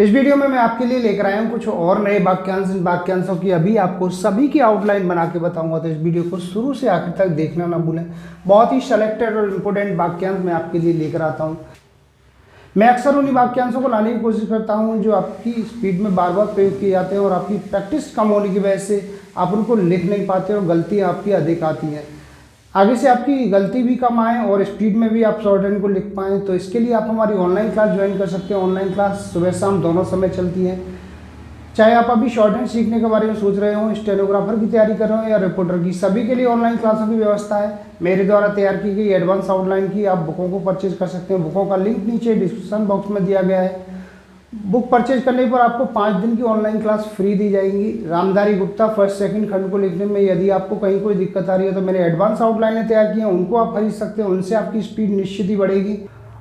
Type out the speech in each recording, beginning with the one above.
इस वीडियो में मैं आपके लिए लेकर आया हूँ कुछ और नए वाक्यांश। इन वाक्यांशों की अभी आपको सभी की आउटलाइन बना के बताऊंगा, तो इस वीडियो को शुरू से आखिर तक देखना ना भूलें। बहुत ही सेलेक्टेड और इम्पोर्टेंट वाक्यांश मैं आपके लिए लेकर आता हूँ। मैं अक्सर उन्हीं वाक्यांशों को लाने की कोशिश करता हूँ जो आपकी स्पीड में बार बार प्रयोग किए जाते हैं और आपकी प्रैक्टिस कम होने की वजह से आप उनको लिख नहीं पाते और गलतियाँ आपकी अधिक आती हैं। आगे से आपकी गलती भी कम आए और स्पीड में भी आप शॉर्ट हैंड को लिख पाएँ, तो इसके लिए आप हमारी ऑनलाइन क्लास ज्वाइन कर सकते हैं। ऑनलाइन क्लास सुबह शाम दोनों समय चलती है। चाहे आप अभी शॉर्ट हैंड सीखने के बारे में सोच रहे हो, स्टेनोग्राफर की तैयारी कर रहे हो या रिपोर्टर की, सभी के लिए ऑनलाइन क्लासों की व्यवस्था है। मेरे द्वारा तैयार की गई एडवांस आउटलाइन की आप बुकों को परचेज कर सकते हैं। बुकों का लिंक नीचे डिस्क्रिप्शन बॉक्स में दिया गया है। बुक परचेज करने पर आपको 5 दिन की ऑनलाइन क्लास फ्री दी जाएंगी। रामधारी गुप्ता फर्स्ट सेकंड खंड को लिखने में यदि आपको कहीं कोई दिक्कत आ रही है तो मेरे एडवांस आउटलाइनें तैयार की हैं, उनको आप खरीद सकते हैं। उनसे आपकी स्पीड निश्चित ही बढ़ेगी।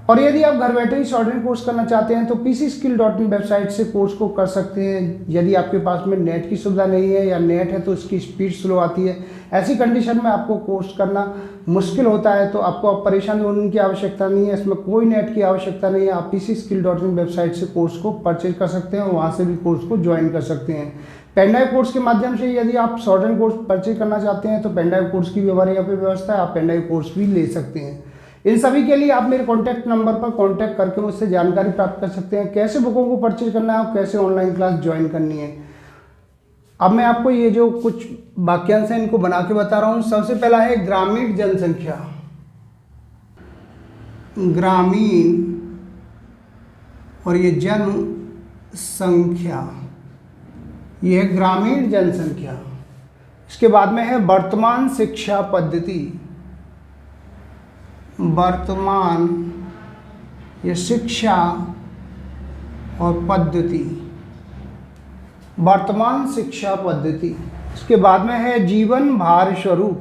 और यदि आप घर बैठे ही शॉर्ट हैंड कोर्स करना चाहते हैं तो pcskill.in वेबसाइट से कोर्स को कर सकते हैं। यदि आपके पास में नेट की सुविधा नहीं है या नेट है तो उसकी स्पीड स्लो आती है, ऐसी कंडीशन में आपको कोर्स करना मुश्किल होता है, तो आपको अब परेशानी होने की आवश्यकता नहीं है। इसमें कोई नेट की आवश्यकता नहीं है। आप pcskill.in वेबसाइट से कोर्स को परचेज कर सकते हैं और वहाँ से भी कोर्स को ज्वाइन कर सकते हैं। पेनड्राइव कोर्स के माध्यम से यदि आप शॉर्ट हैंड कोर्स परचेज करना चाहते हैं तो पेनड्राइव कोर्स की भी हमारे यहाँ पे व्यवस्था है। आप पेनड्राइव कोर्स भी ले सकते हैं। इन सभी के लिए आप मेरे कॉन्टैक्ट नंबर पर कॉन्टैक्ट करके मुझसे जानकारी प्राप्त कर सकते हैं, कैसे बुकों को परचेज करना है और कैसे ऑनलाइन क्लास ज्वाइन करनी है। अब मैं आपको ये जो कुछ वाक्यांश हैं इनको बना के बता रहा हूँ। सबसे पहला है ग्रामीण जनसंख्या। ग्रामीण और ये जनसंख्या, ये है ग्रामीण जनसंख्या। इसके बाद में है वर्तमान शिक्षा पद्धति। वर्तमान ये शिक्षा और पद्धति, वर्तमान शिक्षा पद्धति। इसके बाद में है जीवन भार स्वरूप।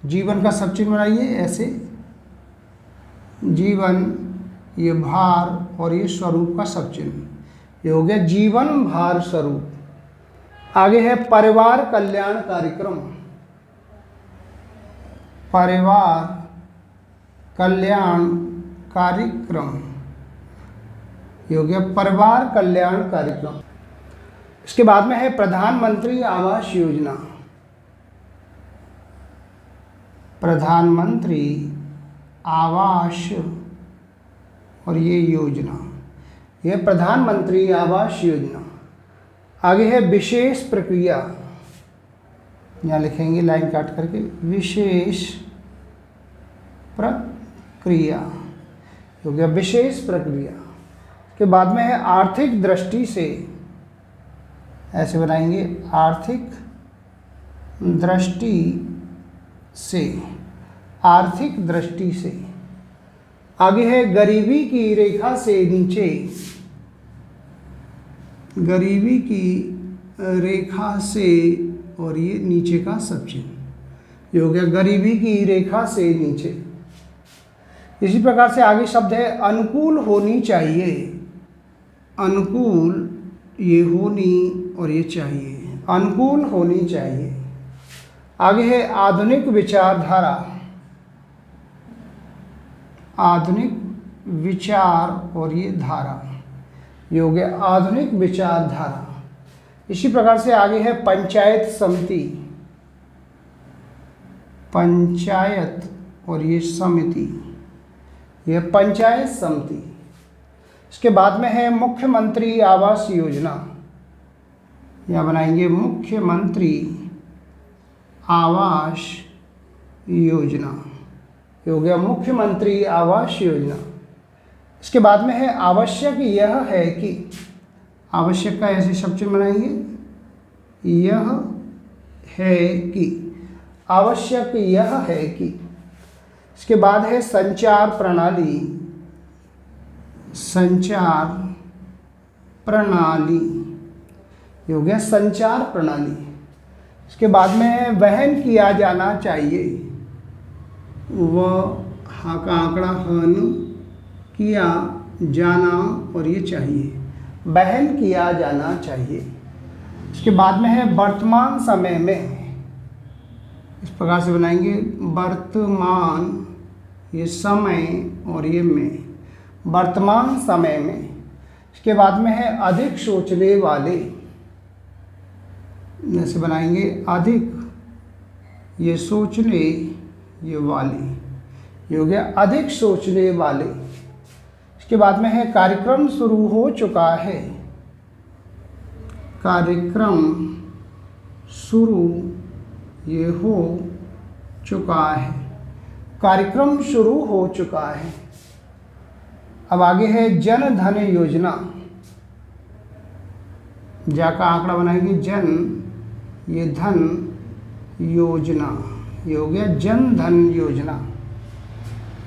जीवन का सब चिन्ह बनाइए ऐसे, जीवन ये भार और ये स्वरूप का सब चिन्ह, ये हो गया जीवन भार स्वरूप। आगे है परिवार कल्याण कार्यक्रम। परिवार कल्याण कार्यक्रम, ये हो गया परिवार कल्याण कार्यक्रम। इसके बाद में है प्रधानमंत्री आवास योजना। प्रधानमंत्री आवास और ये योजना, ये प्रधानमंत्री आवास योजना। आगे है विशेष प्रक्रिया। यहाँ लिखेंगे लाइन काट करके, विशेष प्रक्रिया हो गया विशेष प्रक्रिया। के बाद में है आर्थिक दृष्टि से। ऐसे बनाएंगे, आर्थिक दृष्टि से, आर्थिक दृष्टि से। आगे है गरीबी की रेखा से नीचे। गरीबी की रेखा से और ये नीचे का सब चिन्ह, ये हो गया गरीबी की रेखा से नीचे। इसी प्रकार से आगे शब्द है अनुकूल होनी चाहिए। अनुकूल ये होनी और ये चाहिए, अनुकूल होनी चाहिए। आगे है आधुनिक विचारधारा। आधुनिक विचार और ये धारा, ये हो गया आधुनिक विचारधारा। इसी प्रकार से आगे है पंचायत समिति। पंचायत और ये समिति, यह पंचायत समिति। इसके बाद में है मुख्यमंत्री आवास योजना। यहाँ बनाएंगे मुख्यमंत्री आवास योजना, ये हो गया मुख्यमंत्री आवास योजना। इसके बाद में है आवश्यक यह है कि। आवश्यक का ऐसे शब्द बनाएंगे, यह है कि, आवश्यक यह है कि। इसके बाद है संचार प्रणाली। संचार प्रणाली, ये हो गया संचार प्रणाली। इसके बाद में है वहन किया जाना चाहिए। वह हा का आंकड़ा हन, किया जाना और ये चाहिए, वहन किया जाना चाहिए। इसके बाद में है वर्तमान समय में। इस प्रकार से बनाएंगे, वर्तमान ये समय और ये में, वर्तमान समय में। इसके बाद में है अधिक सोचने वाले, ऐसे बनाएंगे अधिक, ये सोचने, ये वाले, ये हो गया अधिक सोचने वाले। इसके बाद में है कार्यक्रम शुरू हो चुका है, कार्यक्रम शुरू, ये हो चुका है, कार्यक्रम शुरू हो चुका है। अब आगे है जन धन योजना, जा का आंकड़ा बनाएंगे जन, ये धन योजना, ये हो गया जन धन योजना।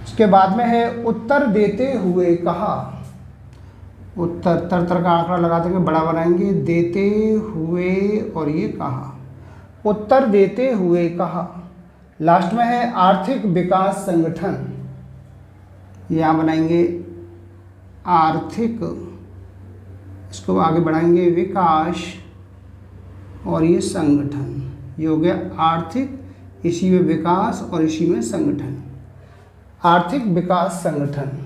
इसके बाद में है उत्तर देते हुए कहा, उत्तर तर का आंकड़ा लगा देंगे, बड़ा बनाएंगे, देते हुए और ये कहा, उत्तर देते हुए कहा। लास्ट में है आर्थिक विकास संगठन, यहाँ बनाएंगे आर्थिक, इसको आगे बढ़ाएंगे विकास और ये संगठन, ये हो गया आर्थिक, इसी में विकास और इसी में संगठन, आर्थिक विकास संगठन।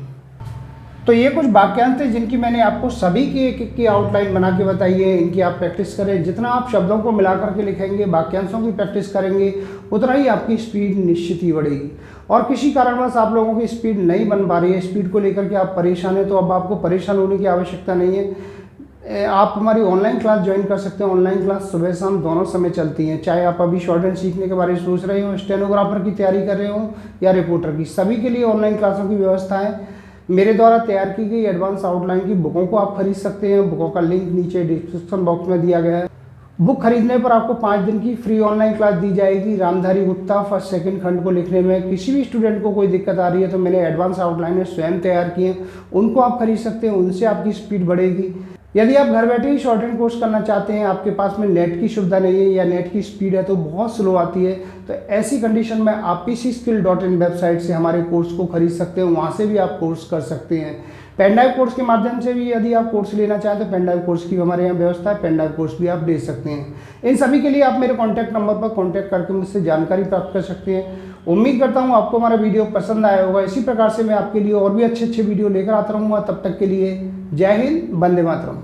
तो ये कुछ वाक्यांश थे जिनकी मैंने आपको सभी की एक एक की आउटलाइन बना के बताई है। इनकी आप प्रैक्टिस करें, जितना आप शब्दों को मिला करके लिखेंगे, वाक्यांशों की प्रैक्टिस करेंगे, उतना ही आपकी स्पीड निश्चित ही बढ़ेगी। और किसी कारणवश आप लोगों की स्पीड नहीं बन पा रही है, स्पीड को लेकर के आप परेशान हैं, तो अब आपको परेशान होने की आवश्यकता नहीं है। आप हमारी ऑनलाइन क्लास ज्वाइन कर सकते हैं। ऑनलाइन क्लास सुबह शाम दोनों समय चलती हैं। चाहे आप अभी शॉर्ट हैंड सीखने के बारे में सोच रहे हो, स्टेनोग्राफर की तैयारी कर रहे हो या रिपोर्टर की, सभी के लिए ऑनलाइन क्लासों की व्यवस्था है। मेरे द्वारा तैयार की गई एडवांस आउटलाइन की बुकों को आप खरीद सकते हैं। बुकों का लिंक नीचे डिस्क्रिप्शन बॉक्स में दिया गया है। बुक खरीदने पर आपको 5 दिन की फ्री ऑनलाइन क्लास दी जाएगी। रामधारी गुप्ता फर्स्ट सेकंड खंड को लिखने में किसी भी स्टूडेंट को कोई दिक्कत आ रही है तो मैंने एडवांस आउटलाइन स्वयं तैयार किए, उनको आप खरीद सकते हैं, उनसे आपकी स्पीड बढ़ेगी। यदि आप घर बैठे ही शॉर्ट हैंड कोर्स करना चाहते हैं, आपके पास में नेट की सुविधा नहीं है या नेट की स्पीड है तो बहुत स्लो आती है, तो ऐसी कंडीशन में आप pcskill.in वेबसाइट से हमारे कोर्स को खरीद सकते हैं, वहाँ से भी आप कोर्स कर सकते हैं। पेन ड्राइव कोर्स के माध्यम से भी यदि आप कोर्स लेना चाहें तो पेन ड्राइव कोर्स की हमारे यहाँ व्यवस्था है, पेन ड्राइव कोर्स भी आप ले सकते हैं। इन सभी के लिए आप मेरे कॉन्टैक्ट नंबर पर कॉन्टैक्ट करके मुझसे जानकारी प्राप्त कर सकते हैं। उम्मीद करता हूँ आपको हमारा वीडियो पसंद आया होगा। इसी प्रकार से मैं आपके लिए और भी अच्छे वीडियो लेकर आता रहूँगा। तब तक के लिए जय हिंद, वंदे मातरम।